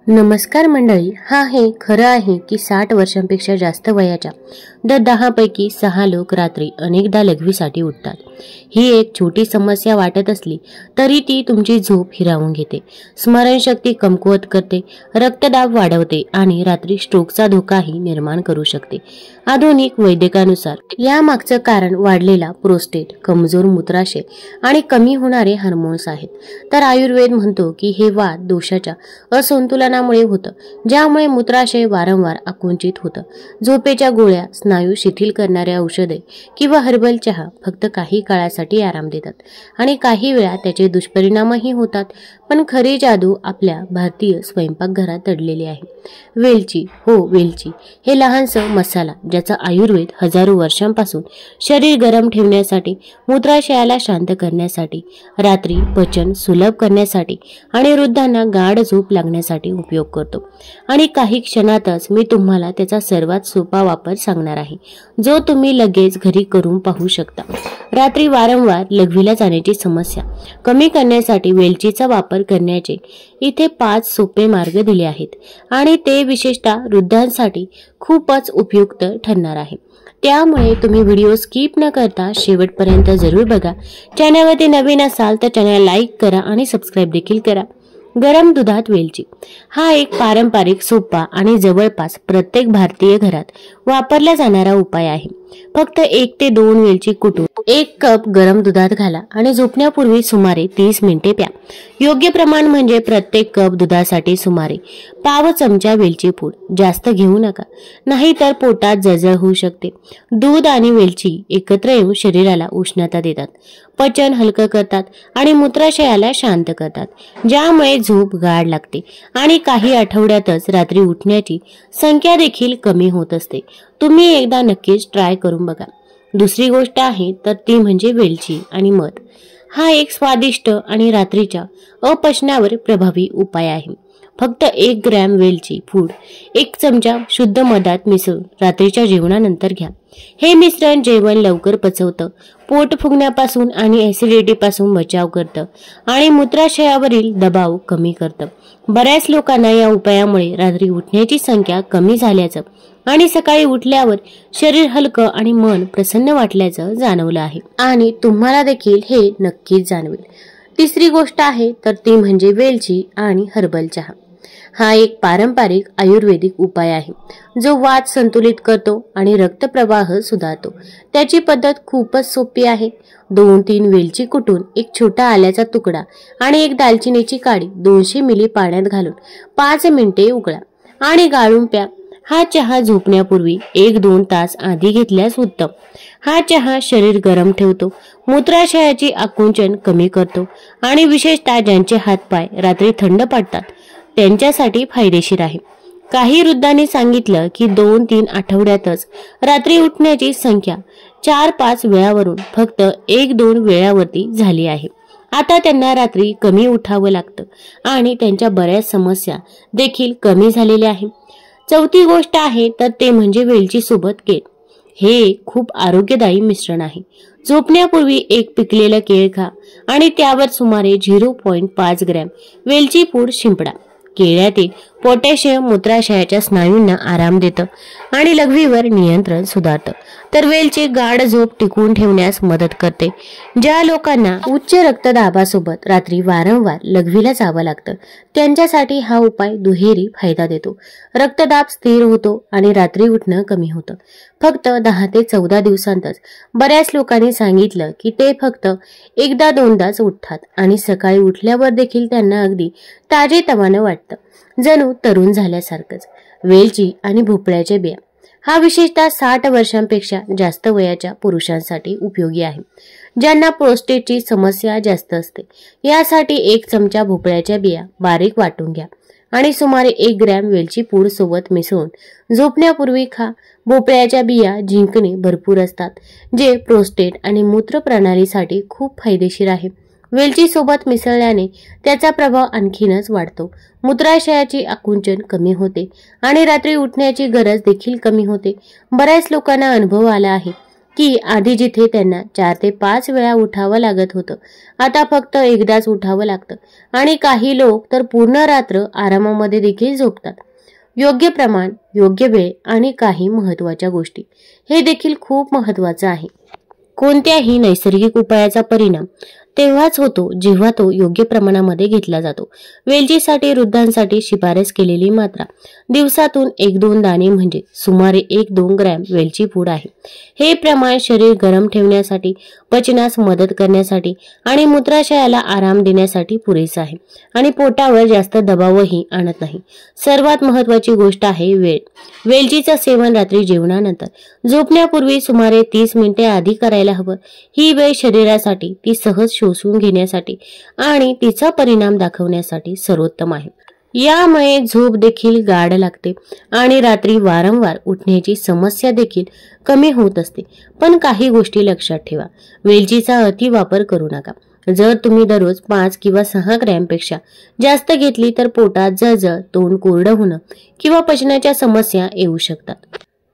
नमस्कार मंडळी, हे खरं आहे की 60 वर्षांपेक्षा जास्त वयाच्या दर 10 पैकी 6 लोक रात्री अनेकदा लघवीसाठी उठतात. ही एक छोटी समस्या वाटत असली तरी ती तुमची झोप हिरावून घेते, स्मरणशक्ती कमकुवत करते, रक्तदाब वाढवते आणि रात्री स्ट्रोकचा धोकाही निर्माण करू शकते. आधुनिक वैद्यकानुसार यामागचं कारण वाढलेला प्रोस्टेट, कमजोर मूत्राशय आणि कमी होणारे हार्मोन्स आहेत. तर आयुर्वेद म्हणतो की हे वात दोषाच्या असंतुलनामुळे होतं, ज्यामुळे मूत्राशय वारंवार आकुंचित होतं. झोपेच्या गोळ्या, स्नायू शिथिल करणाऱ्या औषधे किंवा हर्बल चहा फक्त काही काळासाठी आराम देतात आणि काही वेळा त्याचे दुष्परिणामही होतात. पण खरी जादू आपल्या भारतीय स्वयंपाकघरात दडलेली आहे. वेलची, वेलची हे लहानसं मसाला ज्याचा आयुर्वेद हजारो वर्षांपासून शरीर गरम ठेवण्यासाठी, मूत्राशयाला शांत करण्यासाठी, रात्री पचन सुलभ करण्यासाठी आणि वृद्धांना गाढ झोप लागण्यासाठी उपयोग करतो. आणि काही क्षणातच मी तुम्हाला त्याचा सर्वात सोपा वापर सांगणार आहे, जो तुम्ही लगेच घरी करून पाहू शकता. रात्री वारंवार लघवीला जाण्याची समस्या कमी करण्यासाठी वेलचीचा वापर करण्याचे इथे 5 सोपे मार्ग दिले आहेत आणि ते विशेषतः वृद्धांसाठी खूपच उपयुक्त ठरणार आहे. त्यामुळे तुम्ही व्हिडिओ स्किप न करता शेवटपर्यंत जरूर बघा. चॅनलवरती नवीन असाल तर चॅनल लाईक करा आणि सबस्क्राईब देखील करा. गरम दुधात वेलची हा एक पारंपरिक, सोपा आणि जवळपास प्रत्येक भारतीय घरात वापरला जाणारा उपाय आहे. फक्त 1 ते 2 वेलची कुटून 1 कप गरम दुधात घाला आणि झोपण्यापूर्वी सुमारे 30 मिनिटे प्या. योग्य प्रमाण म्हणजे प्रत्येक कप दुधासाठी सुमारे पाव चमचा वेलची पूड. जास्त घेऊ नका, नाहीतर पोटात जळजळ होऊ शकते. दूध आणि वेलची एकत्र येऊन शरीराला उष्णता देतात, पचन हलकं करतात आणि मूत्राशयाला शांत करतात, ज्यामुळे झोप गाढ लागते आणि काही आठवड्यातच रात्री उठण्याची संख्या देखील कमी होत असते. तुम्ही एकदा नक्कीच ट्राय करून बघा. दुसरी गोष्ट आहे तर ती म्हणजे वेलची आणि मध. हा एक स्वादिष्ट आणि रात्रीच्या अपचनावर प्रभावी उपाय आहे. फक्त 1 ग्रॅम वेलची पूड 1 चमचा शुद्ध मधात मिसळून रात्रीच्या जेवणानंतर घ्या. हे मिश्रण जेवण लवकर पचवतं, पोट फुगण्यापासून आणि ऍसिडिटी पासून बचाव करतं आणि मूत्राशयावरील दबाव कमी करतं. बऱ्याच लोकांना या उपायामुळे रात्री उठण्याची संख्या कमी झाल्याचं आणि सकाळी उठल्यावर शरीर हलकं आणि मन प्रसन्न वाटल्याचं जाणवलं आहे आणि तुम्हाला देखील हे नक्कीच जाणवेल. तिसरी गोष्ट आहे तर ती म्हणजे वेलची आणि हर्बल चहा. हा एक पारंपरिक आयुर्वेदिक उपाय आहे, जो वात संतुलित करतो आणि रक्तप्रवाह सुधारतो. त्याची पद्धत खूपच सोपी आहे. 2-3 वेलची कुटून 1 छोटा आल्याचा तुकडा आणि 1 दालचिनीची काडी 200 मिली पाण्यात घालून 5 मिनिटे उकळा आणि गाळून प्या. हा चहा झोपण्यापूर्वी 1-2 तास आधी घेतल्यास उत्तम. हा चहा शरीर गरम ठेवतो, मूत्राशयाची आकुंचन कमी करतो आणि विशेषतः ज्यांचे हातपाय रात्री थंड पडतात त्यांच्यासाठी फायदेशीर आहे. काही वृद्धांनी सांगितलं की 2-3 आठवड्यातच रात्री उठण्याची संख्या 4-5 वेळावरून फक्त 1-2 वेळावरती झाली आहे. आता त्यांना रात्री कमी उठावं लागतं आणि त्यांच्या बऱ्याच समस्या देखील कमी झालेल्या आहे. चौथी गोष्ट आहे तर ते म्हणजे वेलची सोबत केळ. हे खूप आरोग्यदायी मिश्रण आहे. झोपण्यापूर्वी 1 पिकलेलं केळ खा आणि त्यावर सुमारे 0.5 ग्रॅम वेलची पूड शिंपडा. केळ्यातील पोटॅशियम मूत्राशयाच्या स्नायूंना आराम देतं आणि लघवीवर नियंत्रण सुधारतं. तर वेलची गाढ झोप टिकवून ठेवण्यास मदत करते. ज्या लोकांना उच्च रक्तदाबासोबत रात्री वारंवार लघवीला जावं लागतं त्यांच्यासाठी हा उपाय दुहेरी फायदा देतो. रक्तदाब स्थिर होतो आणि रात्री उठणं कमी होतं. फक्त 10 ते 14 दिवसांतच बऱ्याच लोकांनी सांगितलं की ते फक्त 1-2दाच उठतात आणि सकाळी उठल्यावर देखील त्यांना अगदी ताजेतवानं वाटतं, जणू तरुण झाल्यासारखंच. वेलची आणि भोपळ्याच्या बिया हा विशेषतः 60 वर्षांपेक्षा जास्त वयाच्या पुरुषांसाठी उपयोगी आहे, ज्यांना प्रोस्टेटची समस्या जास्त असते. यासाठी 1 चमचा भोपळ्याच्या बिया बारीक वाटून घ्या आणि सुमारे 1 ग्रॅम वेलची पूड सोबत मिसळून झोपण्यापूर्वी खा. भोपळ्याच्या बिया झिंकणे भरपूर असतात, जे प्रोस्टेट आणि मूत्र प्रणालीसाठी खूप फायदेशीर आहे. वेलची सोबत मिसळल्याने त्याचा प्रभाव आणखीनच वाढतो. मूत्राशयाची आकुंचन कमी होते आणि रात्री उठण्याची गरज देखील कमी होते. बऱ्याच लोकांना अनुभव आला आहे की आधी जिथे त्यांना 4 ते 5 वेळा उठावं लागत होतं, आता फक्त एकदाच उठावं लागतं आणि काही लोक तर पूर्ण रात्र आरामामध्ये देखील झोपतात. योग्य प्रमाण, योग्य वेळ आणि काही महत्त्वाच्या गोष्टी हे देखील खूप महत्त्वाचं आहे. कोणत्याही नैसर्गिक उपायाचा परिणाम तेव्हाच होतो जेव्हा तो योग्य प्रमाणामध्ये घेतला जातो. वेलचीसाठी वृद्धांसाठी शिफारस केलेली मात्रा दिवसातून 1-2 दाणे म्हणजे सुमारे 1-2 ग्रॅम वेलची पूड आहे. हे प्रमाण शरीर गरम ठेवण्यासाठी, पचनास मदत करण्यासाठी आणि मूत्राशयाला आराम देण्यासाठी पुरेसे आहे आणि पोटावर जास्त दबावही आणत नाही. सर्वात महत्त्वाची गोष्ट आहे वेळ. वेलचीचं सेवन रात्री जेवणानंतर झोपण्यापूर्वी सुमारे 30 मिनिटे आधी करायला हवं. ही वेळ शरीरासाठी ती सहज शोषून घेण्यासाठी आणि तिचा परिणाम दाखवण्यासाठी सर्वोत्तम आहे. यामुळे झोप देखील गाढ लागते आणि रात्री वारंवार उठण्याची समस्या देखील कमी होत असते. पण काही गोष्टी लक्षात ठेवा. वेलचीचा अतिवापर करू नका. जर तुम्ही दररोज 5 किंवा 6 ग्रॅमपेक्षा जास्त घेतली तर पोटात जळजळ, तोंड कोरडं होणं किंवा पचनाच्या समस्या येऊ शकतात.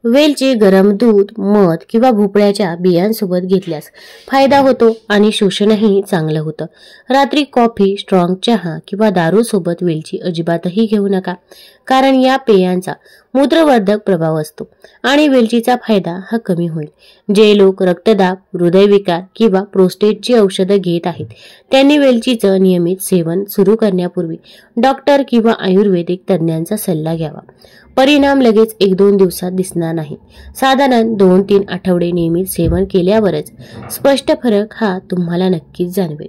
वेलची गरम दूध, मध किंवा भोपळ्याच्या बियांसोबत घेतल्यास फायदा होतो आणि शोषणही चांगलं होतं. रात्री कॉफी, स्ट्रॉंग चहा किंवा दारू सोबत वेलची अजिबातही घेऊ नका, कारण या पेयांचा मूत्रवर्धक प्रभाव असतो आणि वेलचीचा फायदा हा कमी होईल. जे लोक रक्तदाब, हृदयविकार किंवा प्रोस्टेटची औषधं घेत आहेत त्यांनी वेलचीचं नियमित सेवन सुरू करण्यापूर्वी डॉक्टर किंवा आयुर्वेदिक तज्ज्ञांचा सल्ला घ्यावा. परिणाम लगेच 1-2 दिवसात दिसणार नाही. साधारण 2-3 आठवडे नियमित सेवन केल्यावरच स्पष्ट फरक हा तुम्हाला नक्कीच जाणवेल.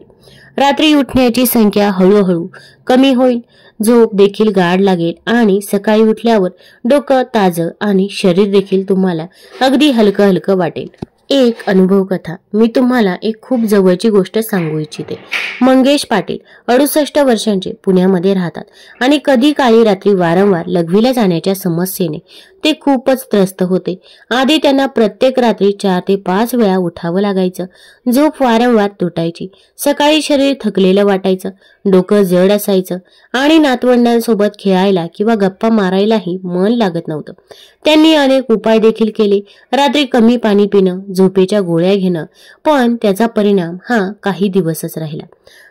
रात्री उठण्याची संख्या हळूहळू कमी होईल, झोप देखील गाढ लागेल आणि सकाळी उठल्यावर डोकं ताजं आणि शरीर देखील तुम्हाला अगदी हलकं हलकं वाटेल. एक अनुभव कथा मी तुम्हाला एक खूप जवळची गोष्ट सांगू इच्छिते. मंगेश पाटील 68 वर्षांचे पुण्यामध्ये राहतात आणि कधी काळी रात्री वारंवार लघवीला जाण्याच्या समस्येने ते खूपच त्रस्त होते. आधी त्यांना प्रत्येक रात्री 4 ते 5 वेळा उठावं लागायचं. झोप वारंवार तुटायची. सकाळी शरीर थकलेलं वाटायचं, डोकं जड असायचं आणि नातवंडांसोबत खेळायला किंवा गप्पा मारायलाही मन लागत नव्हतं. त्यांनी अनेक उपाय देखील केले. रात्री कमी पाणी पिणं, झोपेच्या गोळ्या घेणं, पण त्याचा परिणाम हा काही दिवसच राहिला.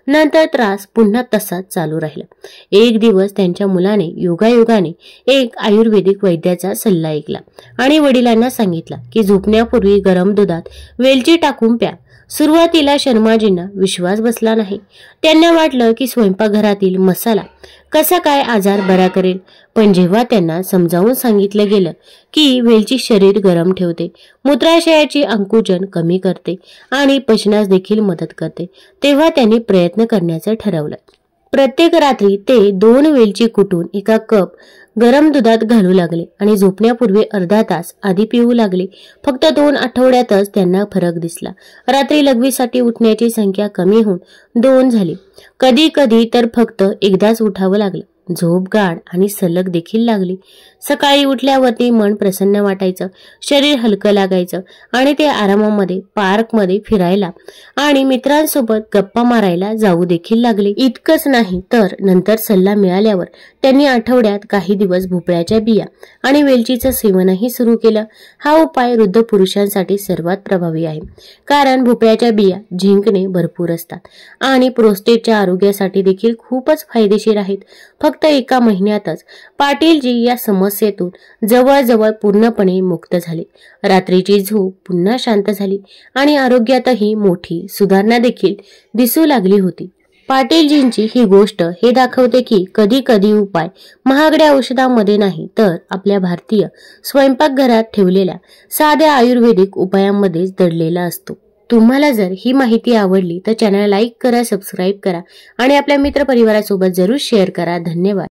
नंतर त्रास पुन्हा तसाच चालू राहिला. एक दिवस त्यांच्या मुलाने योगायोगाने एक आयुर्वेदिक वैद्याचा सल्ला ऐकला आणि वडिलांना सांगितला की झोपण्यापूर्वी गरम दुधात वेलची टाकून प्या. सुरुवातीला शर्माजींना विश्वास बसला नाही. त्यांना वाटलं की स्वयंपाकघरातील मसाला कसा काय आजार बरा करेल, पण जेव्हा त्यांना समजावून सांगितलं गेलं की वेलची शरीर गरम ठेवते, मूत्राशयाची आकुंचन कमी करते आणि पचनास देखील मदत करते, तेव्हा त्यांनी प्रयत्न करण्याचं ठरवलं. प्रत्येक रात्री ते 2 वेलची कुटून एका कप गरम दुधात घालू लागले आणि झोपण्यापूर्वी अर्धा तास आधी पिऊ लागले. फक्त 2 आठवड्यातच त्यांना फरक दिसला. रात्री लघवीसाठी उठण्याची संख्या कमी होऊन 2 झाली. कधी कधी तर फक्त एकदाच उठावं लागलं. झोप गाढ आणि सलग देखील लागली. सकाळी उठल्यावरती मन प्रसन्न वाटायचं, शरीर हलकं लागायचं आणि ते आरामामध्ये पार्कमध्ये फिरायला आणि मित्रांसोबत गप्पा मारायला जाऊ देखील लागले. इतकंच नाही तर नंतर सल्ला मिळाल्यावर त्यांनी आठवड्यात काही दिवस भोपळ्याच्या बिया आणि वेलचीचं सेवनही सुरू केलं. हा उपाय वृद्ध पुरुषांसाठी सर्वात प्रभावी आहे, कारण भोपळ्याच्या बिया झिंकने भरपूर असतात आणि प्रोस्टेटच्या आरोग्यासाठी देखील खूपच फायदेशीर आहेत. फक्त एका महिन्यातच पाटीलजी या समस्येतून जवळजवळ पूर्णपणे मुक्त झाले. रात्रीची झोप पुन्हा शांत झाली आणि आरोग्यातही मोठी सुधारणा देखील दिसू लागली होती. पाटीलजींची ही गोष्ट हे दाखवते की कधी कधी उपाय महागड्या औषधांमध्ये नाही तर आपल्या भारतीय स्वयंपाकघरात ठेवलेल्या साध्या आयुर्वेदिक उपायांमध्येच दडलेला असतो. तुम्हाला जर ही माहिती आवडली तर चॅनल लाईक करा, सबस्क्राईब करा आणि आपल्या मित्रपरिवारासोबत जरूर शेअर करा. धन्यवाद.